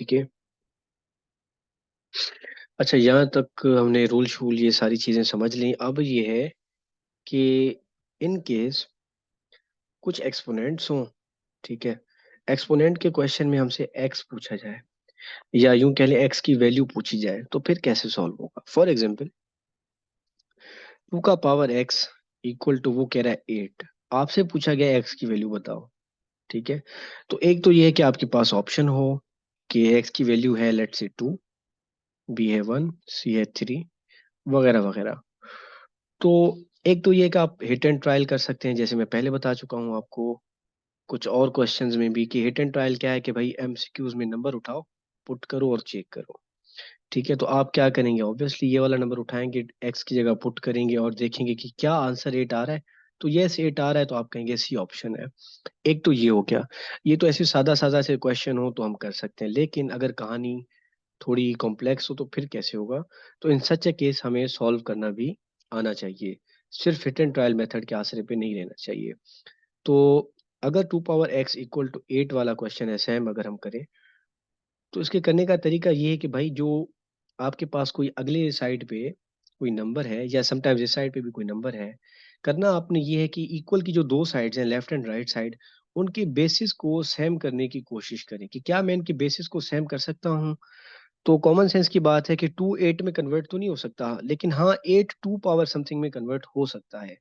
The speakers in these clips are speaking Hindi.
ठीक है। अच्छा, यहाँ तक हमने रूल शूल ये सारी चीजें समझ ली। अब ये है कि इन केस कुछ एक्सपोनेंट्स हों, ठीक है, एक्सपोनेंट के क्वेश्चन में हमसे एक्स पूछा जाए या यूं कह लें एक्स की वैल्यू पूछी जाए, तो फिर कैसे सॉल्व होगा। फॉर एग्जाम्पल, टू का पावर एक्स इक्वल टू, वो कह रहा है 8, आपसे पूछा गया एक्स की वैल्यू बताओ। ठीक है, तो एक तो ये है कि आपके पास ऑप्शन हो कि एक्स की वैल्यू है लेट्स से 2, बी है 1, सी है 3, वगैरह वगैरह। तो एक तो ये कि आप हिट एंड ट्रायल कर सकते हैं, जैसे मैं पहले बता चुका हूँ आपको कुछ और क्वेश्चंस में भी, कि हिट एंड ट्रायल क्या है कि भाई एमसीक्यूज में नंबर उठाओ, पुट करो और चेक करो। ठीक है, तो आप क्या करेंगे, ऑब्वियसली ये वाला नंबर उठाएंगे, एक्स की जगह पुट करेंगे और देखेंगे कि क्या आंसर 8 आ रहा है। तो यस 8 आ रहा है, तो आप कहेंगे सी ऑप्शन है। एक तो ये हो गया। ये तो ऐसे सादा सादा से क्वेश्चन हो तो हम कर सकते हैं, लेकिन अगर कहानी थोड़ी कॉम्प्लेक्स हो तो फिर कैसे होगा। तो इन सच ए केस हमें सॉल्व करना भी आना चाहिए, सिर्फ हिट एंड ट्रायल मेथड के आसरे पे नहीं रहना चाहिए। तो अगर two power x equal to 8 वाला क्वेश्चन है सेम अगर हम करें, तो इसके करने का तरीका ये है कि भाई जो आपके पास कोई अगले साइड पे कोई नंबर है, या समटाइम्स इस साइड पे भी कोई नंबर है, करना आपने ये है कि इक्वल की जो दो साइड्स हैं, लेफ्ट एंड राइट साइड, उनके बेसिस को सेम करने की कोशिश करें कि क्या मैं इनके बेसिस को सेम कर सकता हूँ। तो कॉमन सेंस की बात है कि 2 8 में कन्वर्ट तो नहीं हो सकता, लेकिन हाँ 8 2 पावर समथिंग में कन्वर्ट हो सकता है।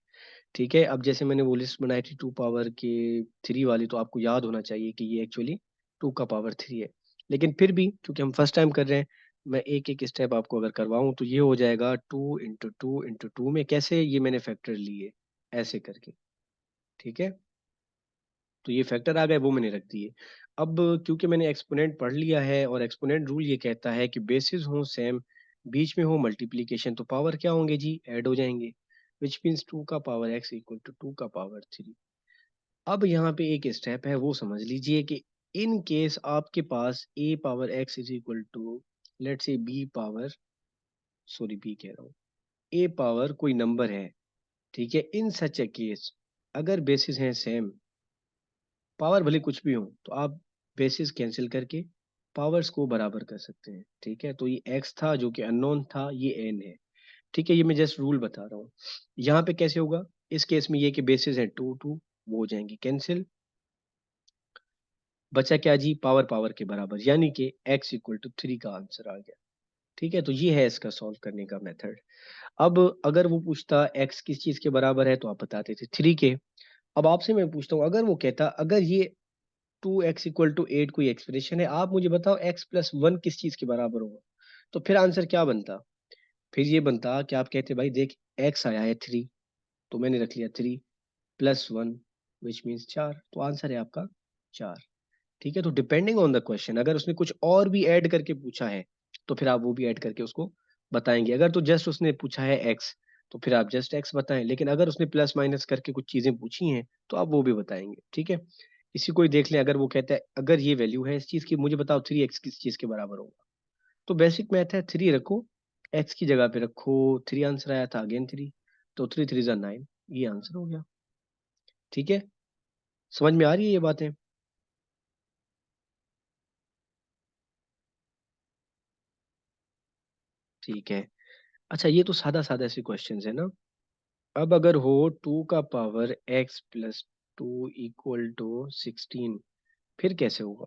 ठीक है, अब जैसे मैंने वो लिस्ट बनाई थी 2 पावर के 3 वाली, तो आपको याद होना चाहिए कि ये एक्चुअली 2 का पावर 3 है। लेकिन फिर भी क्योंकि हम फर्स्ट टाइम कर रहे हैं, मैं एक एक स्टेप आपको अगर करवाऊं तो ये हो जाएगा 2 इंटू 2 में कैसे ये मैंने फैक्टर लिए, ऐसे करके। ठीक है, तो ये फैक्टर आ गए, वो मैंने रख दिए। अब क्योंकि मैंने एक्सपोनेंट पढ़ लिया है और एक्सपोनेंट रूल ये कहता है कि बेसिस हो सेम, बीच में हो मल्टीप्लीकेशन, तो पावर क्या होंगे जी, ऐड हो जाएंगे, विच मीन्स 2 का पावर एक्स इक्वल टू 2 का पावर 3। अब यहाँ पे एक स्टेप है वो समझ लीजिए कि इन केस आपके पास A power X is equal to let's say B power, sorry B कह रहा हूँ, ए पावर कोई नंबर है। ठीक है, इन सच ए केस अगर बेसिस हैं सेम, पावर भले कुछ भी हो, तो आप बेसिस कैंसिल करके पावर्स को बराबर कर सकते हैं। ठीक है, तो ये एक्स था जो कि अननोन था, ये एन है। ठीक है, ये मैं जस्ट रूल बता रहा हूँ। यहाँ पे कैसे होगा, इस केस में ये कि बेसिस है टू टू, वो हो जाएंगे कैंसिल, बचा क्या जी, पावर पावर के बराबर, यानी कि x इक्वल टू 3 का आंसर आ गया। ठीक है, तो ये है इसका सॉल्व करने का मेथड। अब अगर वो पूछता x किस चीज के बराबर है, तो आप बताते थे 3 के। अब आपसे मैं पूछता हूँ, अगर वो कहता अगर ये 2x इक्वल टू 8 कोई एक्सप्रेशन है, आप मुझे बताओ x प्लस 1 किस चीज के बराबर होगा, तो फिर आंसर क्या बनता। फिर ये बनता कि आप कहते भाई देख, x आया है 3, तो मैंने रख लिया 3 प्लस 1 विच मीन्स 4, तो आंसर है आपका 4। ठीक है, तो डिपेंडिंग ऑन द क्वेश्चन, अगर उसने कुछ और भी ऐड करके पूछा है, तो फिर आप वो भी ऐड करके उसको बताएंगे। अगर तो जस्ट उसने पूछा है एक्स, तो फिर आप जस्ट एक्स बताएं, लेकिन अगर उसने प्लस माइनस करके कुछ चीजें पूछी हैं, तो आप वो भी बताएंगे। ठीक है, इसी को ही देख लें, अगर वो कहता है अगर ये वैल्यू है इस चीज की, मुझे बताओ 3x किस चीज के बराबर होगा, तो बेसिक मैथ है, 3 रखो, एक्स की जगह पे रखो 3, आंसर आया था अगेन 3, तो 3 3 जा 9, ये आंसर हो गया। ठीक है, समझ में आ रही है ये बातें। ठीक है, अच्छा ये तो सादा सादा ऐसे क्वेश्चन है ना। अब अगर हो 2 का power x plus 2 equal to 16, फिर कैसे होगा।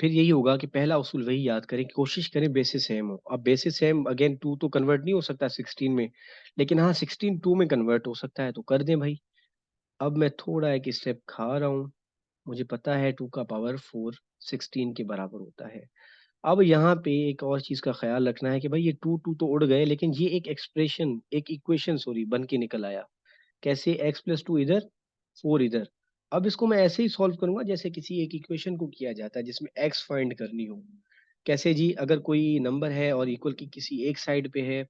फिर यही होगा कि पहला उसूल वही याद करें कि कोशिश करें बेसिस सेम हो। अब बेसिस सेम अगेन 2 तो कन्वर्ट नहीं हो सकता 16 में, लेकिन हाँ 16 2 में कन्वर्ट हो सकता है, तो कर दें भाई। अब मैं थोड़ा एक स्टेप खा रहा हूँ, मुझे पता है 2 का पावर 4 16 के बराबर होता है। अब यहाँ पे एक और चीज का ख्याल रखना है कि भाई ये टू टू तो उड़ गए, लेकिन ये एक एक्सप्रेशन, एक इक्वेशन सॉरी बन के निकल आया। कैसे, एक्स प्लस 2 इधर, 4 इधर। अब इसको मैं ऐसे ही सॉल्व करूंगा जैसे किसी एक इक्वेशन को किया जाता है जिसमें एक्स फाइंड करनी हो। कैसे जी, अगर कोई नंबर है और इक्वल की किसी एक साइड पे है,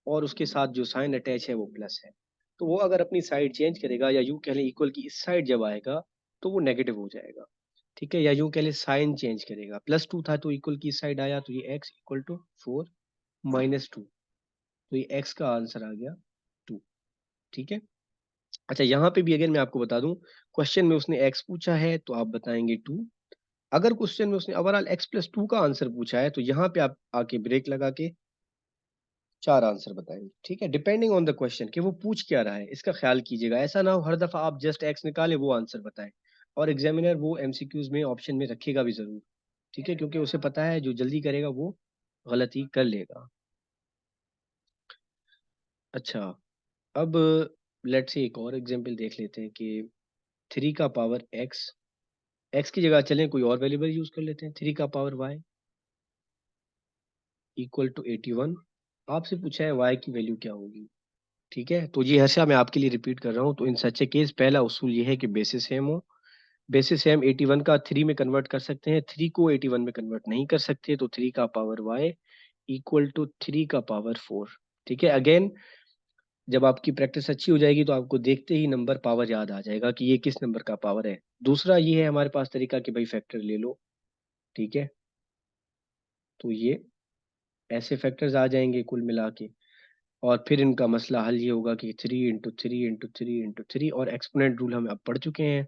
और उसके साथ जो साइन अटैच है वो प्लस है, तो वो अगर अपनी साइड चेंज करेगा, या यूं कह लें इक्वल की इस साइड जब आएगा, तो वो नेगेटिव हो जाएगा। ठीक है, या यूं कह लें साइन चेंज करेगा, प्लस 2 था तो इक्वल की इस साइड आया, तो ये एक्स इक्वल टू 4 माइनस 2, तो ये एक्स का आंसर आ गया 2। ठीक है, अच्छा यहाँ पे भी अगर मैं आपको बता दूं, क्वेश्चन में उसने एक्स पूछा है तो आप बताएंगे 2, अगर क्वेश्चन में उसने ओवरऑल x+2 का आंसर पूछा है तो यहाँ पे आप आके ब्रेक लगा के 4 आंसर बताएंगे, ठीक है, डिपेंडिंग ऑन द क्वेश्चन कि वो पूछ क्या रहा है, इसका ख्याल कीजिएगा। ऐसा ना हो हर दफा आप जस्ट एक्स निकाले वो आंसर बताएं, और एग्जामिनर वो एमसीक्यूज में ऑप्शन में रखेगा भी जरूर, ठीक है, क्योंकि उसे पता है जो जल्दी करेगा वो गलती कर लेगा। अच्छा, अब लेट्स से एक और एग्जांपल देख लेते हैं कि 3 का पावर एक्स, एक्स की जगह चलें कोई और वेरिएबल यूज कर लेते हैं, 3 का पावर वाई इक्वल टू 81। आपसे पूछा है वाई की वैल्यू क्या होगी, ठीक है। तो ये हर्षा मैं आपके लिए रिपीट कर रहा हूँ, तो इन सच ए केस पहला उसूल ये है कि बेसिस सेम हो। बेसिस सेम 81 का 3 में कन्वर्ट कर सकते हैं, 3 को 81 में कन्वर्ट नहीं कर सकते, तो 3 का पावर वाई इक्वल टू 3 का पावर 4, ठीक है। अगेन जब आपकी प्रैक्टिस अच्छी हो जाएगी तो आपको देखते ही नंबर पावर याद आ जाएगा कि ये किस नंबर का पावर है। दूसरा ये है हमारे पास तरीका कि भाई फैक्टर ले लो, ठीक है। तो ये ऐसे फैक्टर्स आ जाएंगे कुल मिला के, और फिर इनका मसला हल ये होगा कि 3 इंटू 3 इंटू 3 इंटू 3, और एक्सपोनेंट रूल हम अब पढ़ चुके हैं।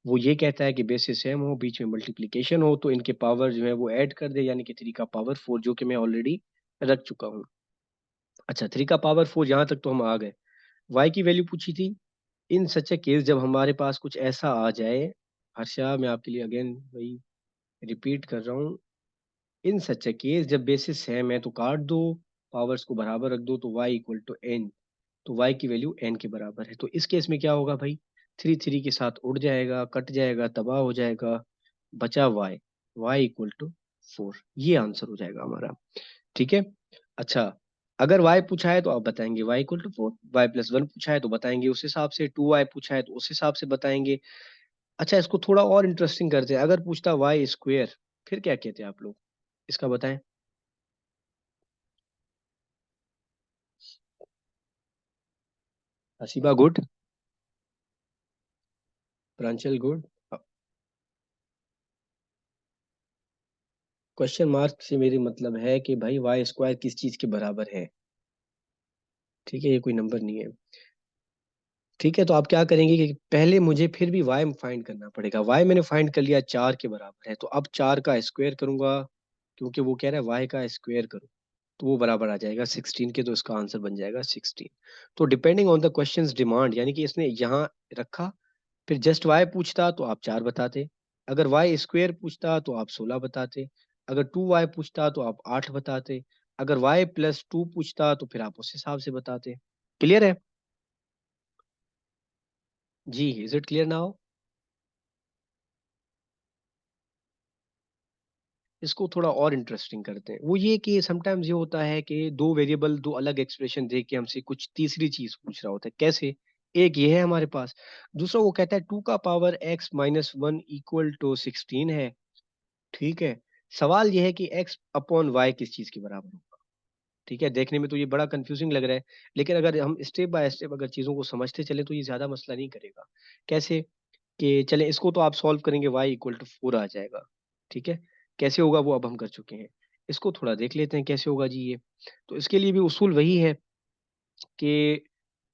वो ये कहता है कि बेसिस सेम हो, बीच में मल्टीप्लिकेशन हो, तो इनके पावर जो है वो ऐड कर दे, यानी कि 3 का पावर 4, जो कि मैं ऑलरेडी रख चुका हूँ। अच्छा, 3 का पावर 4 यहाँ तक तो हम आ गए। वाई की वैल्यू पूछी थी। इन सच ए केस जब हमारे पास कुछ ऐसा आ जाए, हर्षा मैं आपके लिए अगेन वही रिपीट कर रहा हूँ, इन सच ए केस जब बेसिस सेम है तो काट दो, पावर्स को बराबर रख दो, तो y इक्वल टू एन, तो y की वैल्यू n के बराबर है। तो इस केस में क्या होगा भाई, 3 3 के साथ उड़ जाएगा, कट जाएगा, तबाह हो जाएगा, बचा y इक्वल टू 4, ये आंसर हो जाएगा हमारा, ठीक है। अच्छा, अगर y पूछा है तो आप बताएंगे y इक्वल टू 4, y+1 पूछा है तो बताएंगे उस हिसाब से, 2y पूछा है तो उस हिसाब से बताएंगे। अच्छा, इसको थोड़ा और इंटरेस्टिंग करते हैं, अगर पूछता वाई स्क्वेयर, फिर क्या कहते हैं आप लोग, इसका बताएं। Haseeba good, Pranchal good. Question mark से मेरी मतलब है कि भाई वाई स्क्वायर किस चीज के बराबर है, ठीक है, ये कोई नंबर नहीं है, ठीक है। तो आप क्या करेंगे कि पहले मुझे फिर भी वाई फाइंड करना पड़ेगा। वाई मैंने फाइंड कर लिया 4 के बराबर है, तो अब 4 का स्क्वायर करूंगा, क्योंकि वो कह रहा है वाई का स्क्वायर करो, तो वो बराबर आ जाएगा 16 के, तो इसका आंसर बन जाएगा 16। तो depending on the questions demand, यानी कि इसने यहाँ रखा, फिर जस्ट वाई पूछता तो आप 4 बताते, अगर वाई स्क्वायर पूछता तो आप 16 बताते, अगर 2y पूछता तो आप 8 बताते, अगर y+2 पूछता तो फिर आप उस हिसाब से बताते। क्लियर है? जी, इज इट क्लियर नाउ? इसको थोड़ा और इंटरेस्टिंग करते हैं, वो ये कि समटाइम्स ये होता है कि दो वेरिएबल दो अलग एक्सप्रेशन दे के हमसे कुछ तीसरी चीज पूछ रहा होता है, कैसे, एक ये है हमारे पास, दूसरा वो कहता है 2 का पावर x-1 इक्वल टू 16 है, ठीक है। सवाल ये है कि x अपॉन वाई किस चीज के बराबर होगा, ठीक है। देखने में तो ये बड़ा कंफ्यूजिंग लग रहा है, लेकिन अगर हम स्टेप बाय स्टेप अगर चीजों को समझते चले तो ये ज्यादा मसला नहीं करेगा। कैसे, कि चले इसको तो आप सॉल्व करेंगे y=4 आ जाएगा, ठीक है। कैसे होगा वो अब हम कर चुके हैं, इसको थोड़ा देख लेते हैं कैसे होगा जी ये। तो इसके लिए भी उसूल वही है कि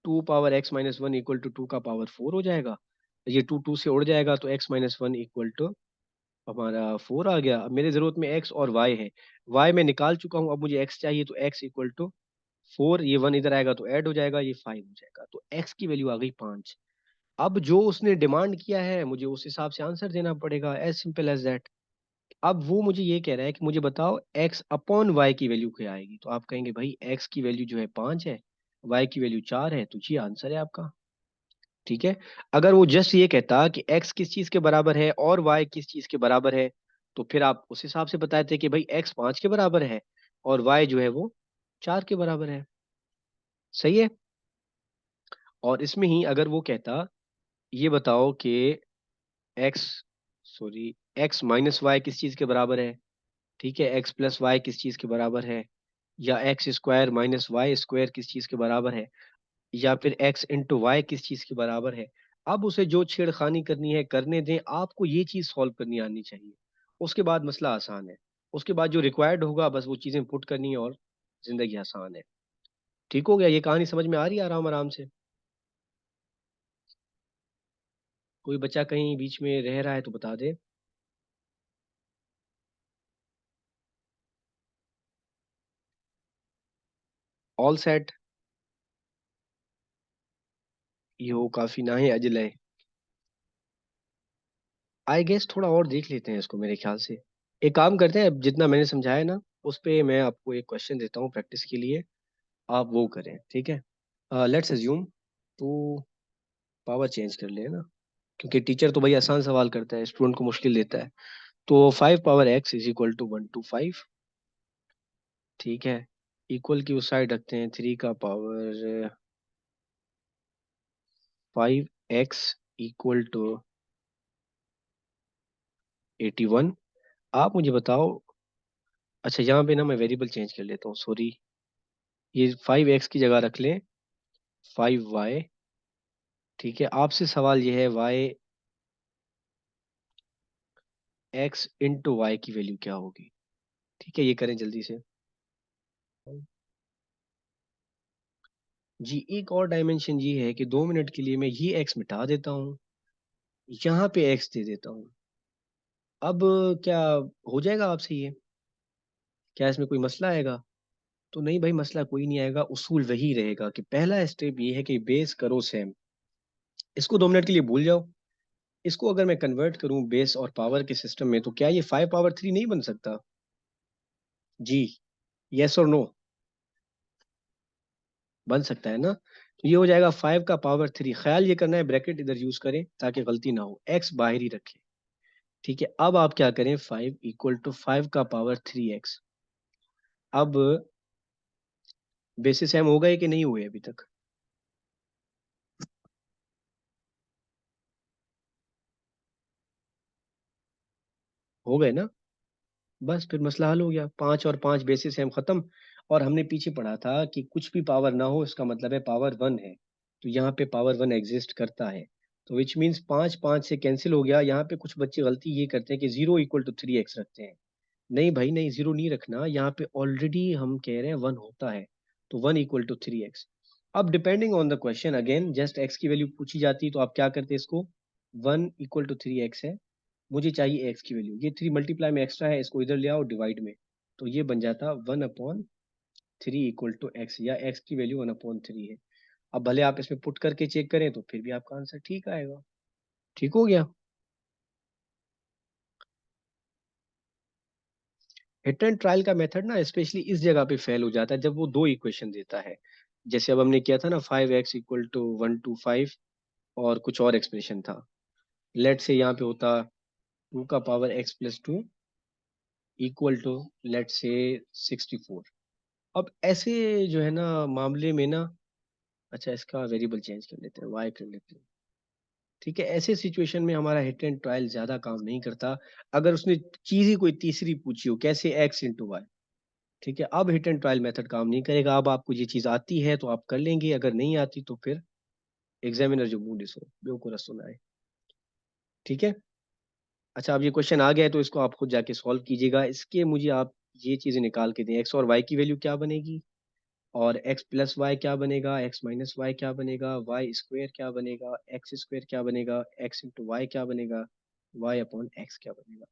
2 पावर x-1 इक्वल टू 2 का पावर 4 हो जाएगा, ये 2 2 से उड़ जाएगा, तो x-1 इक्वल टू हमारा 4 आ गया। अब मेरे जरूरत में x और y है, y मैं निकाल चुका हूँ, अब मुझे x चाहिए, तो x इक्वल टू 4, ये 1 इधर आएगा तो ऐड हो जाएगा, ये 5 हो जाएगा, तो x की वैल्यू आ गई 5। अब जो उसने डिमांड किया है मुझे उस हिसाब से आंसर देना पड़ेगा, एज सिंपल एज दैट। अब वो मुझे ये कह रहा है कि मुझे बताओ x अपॉन वाई की वैल्यू क्या आएगी, तो आप कहेंगे भाई x की वैल्यू जो है 5 है, y की वैल्यू 4 है, तो ये आंसर है आपका, ठीक है। अगर वो जस्ट ये कहता कि x किस चीज के बराबर है और y किस चीज के बराबर है, तो फिर आप उस हिसाब से बताते कि भाई x 5 के बराबर है और y जो है वो 4 के बराबर है, सही है। और इसमें ही अगर वो कहता ये बताओ कि एक्स सॉरी x-y किस चीज के बराबर है, ठीक है, x+y किस चीज के बराबर है, या x² - y² किस चीज के बराबर है, या फिर x × y किस चीज के बराबर है। अब उसे जो छेड़खानी करनी है करने दें, आपको ये चीज सॉल्व करनी आनी चाहिए, उसके बाद मसला आसान है। उसके बाद जो रिक्वायर्ड होगा बस वो चीजें पुट करनी है, और जिंदगी आसान है। ठीक हो गया, ये कहानी समझ में आ रही है आराम आराम से? कोई बच्चा कहीं बीच में रह रहा है तो बता दे। All set. यो काफी ना है अजलय। आई गेस थोड़ा और देख लेते हैं इसको मेरे ख्याल से। एक काम करते हैं, अब जितना मैंने समझाया ना उस पे मैं आपको एक क्वेश्चन देता हूँ प्रैक्टिस के लिए, आप वो करें, ठीक है। लेट्स अज्यूम तो पावर चेंज कर ले ना, क्योंकि टीचर तो भाई आसान सवाल करता है, स्टूडेंट को मुश्किल देता है। तो 5 पावर x = 1 to 5, ठीक है। इक्वल की उस साइड रखते हैं 3 का पावर 5x = 81। आप मुझे बताओ, अच्छा यहाँ पे ना मैं वेरिएबल चेंज कर लेता हूँ, सॉरी। ये 5x की जगह रख लें 5y, ठीक है। आपसे सवाल ये है y(x)(y) की वैल्यू क्या होगी, ठीक है। ये करें जल्दी से। जी, एक और डायमेंशन ये है कि 2 मिनट के लिए मैं ये x मिटा देता हूँ, यहाँ पे x दे देता हूँ। अब क्या हो जाएगा आपसे ये? क्या इसमें कोई मसला आएगा? तो नहीं भाई, मसला कोई नहीं आएगा। उसूल वही रहेगा कि पहला स्टेप ये है कि बेस करो सेम, इसको 2 मिनट के लिए भूल जाओ। इसको अगर मैं कन्वर्ट करूं बेस और पावर के सिस्टम में, तो क्या ये 5 पावर 3 नहीं बन सकता? जी, यस और नो? बन सकता है ना। तो ये हो जाएगा 5 का पावर 3। ख्याल ये करना है ब्रैकेट इधर यूज करें ताकि गलती ना हो, एक्स बाहर ही रखें, ठीक है। अब आप क्या करें, 5 = 5 का पावर 3x। अब बेसिस सेम हो गए कि नहीं हुए अभी तक? हो गए ना। बस फिर मसला हल हो गया, 5 और 5 बेसिस सेम खत्म। और हमने पीछे पढ़ा था कि कुछ भी पावर ना हो इसका मतलब है पावर 1 है, तो यहाँ पे पावर 1 एग्जिस्ट करता है। तो विच मीन्स 5 5 से कैंसिल हो गया। यहाँ पे कुछ बच्चे गलती ये करते हैं कि 0 = 3x रखते हैं। नहीं भाई नहीं, जीरो नहीं रखना, यहाँ पे ऑलरेडी हम कह रहे हैं 1 होता है, तो 1 = 3x। अब depending on the question again, just x की वैल्यू पूछी जाती तो आप क्या करते इसको, 1 = 3x है, मुझे चाहिए x की वैल्यू, ये 3 मल्टीप्लाई में एक्स्ट्रा है, इसको इधर ले आओ डिवाइड में, तो ये बन जाता 1/3 = x, या x की वैल्यू 1/3 है। अब भले आप इसमें पुट करके चेक करें तो फिर भी आपका आंसर ठीक आएगा। ठीक हो गया। हिट एंड ट्रायल का मेथड ना स्पेशली इस जगह पे फेल हो जाता है जब वो दो इक्वेशन देता है। जैसे अब हमने किया था ना, 5x = 1 to 5, और कुछ और एक्सप्रेशन था। लेट से यहाँ पे होता 2 का पावर x + 2 = लेट से 64। अब ऐसे जो है ना मामले में ना, अच्छा इसका वेरिएबल चेंज कर लेते हैं, y कर लेते हैं, ठीक है। ऐसे सिचुएशन में हमारा हिट एंड ट्रायल ज्यादा काम नहीं करता। अगर उसने चीज ही कोई तीसरी पूछी हो, कैसे x × y, ठीक है, अब हिट एंड ट्रायल मेथड काम नहीं करेगा। अब आपको ये चीज आती है तो आप कर लेंगे, अगर नहीं आती तो फिर एग्जामिनर जो बूढ़ सो बेवकूफ सुनाए, ठीक है। अच्छा, अब ये क्वेश्चन आ गया है तो इसको आप खुद जाके सॉल्व कीजिएगा। इसके मुझे आप ये चीजें निकाल के दें, एक्स और वाई की वैल्यू क्या बनेगी, और x+y क्या बनेगा, x−y क्या बनेगा, y² क्या बनेगा, x² क्या बनेगा, x × y क्या बनेगा, y/x क्या बनेगा,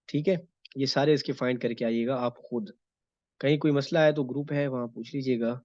ठीक है। ये सारे इसके फाइंड करके आइएगा आप खुद। कहीं कोई मसला है तो ग्रुप है वहाँ पूछ लीजिएगा।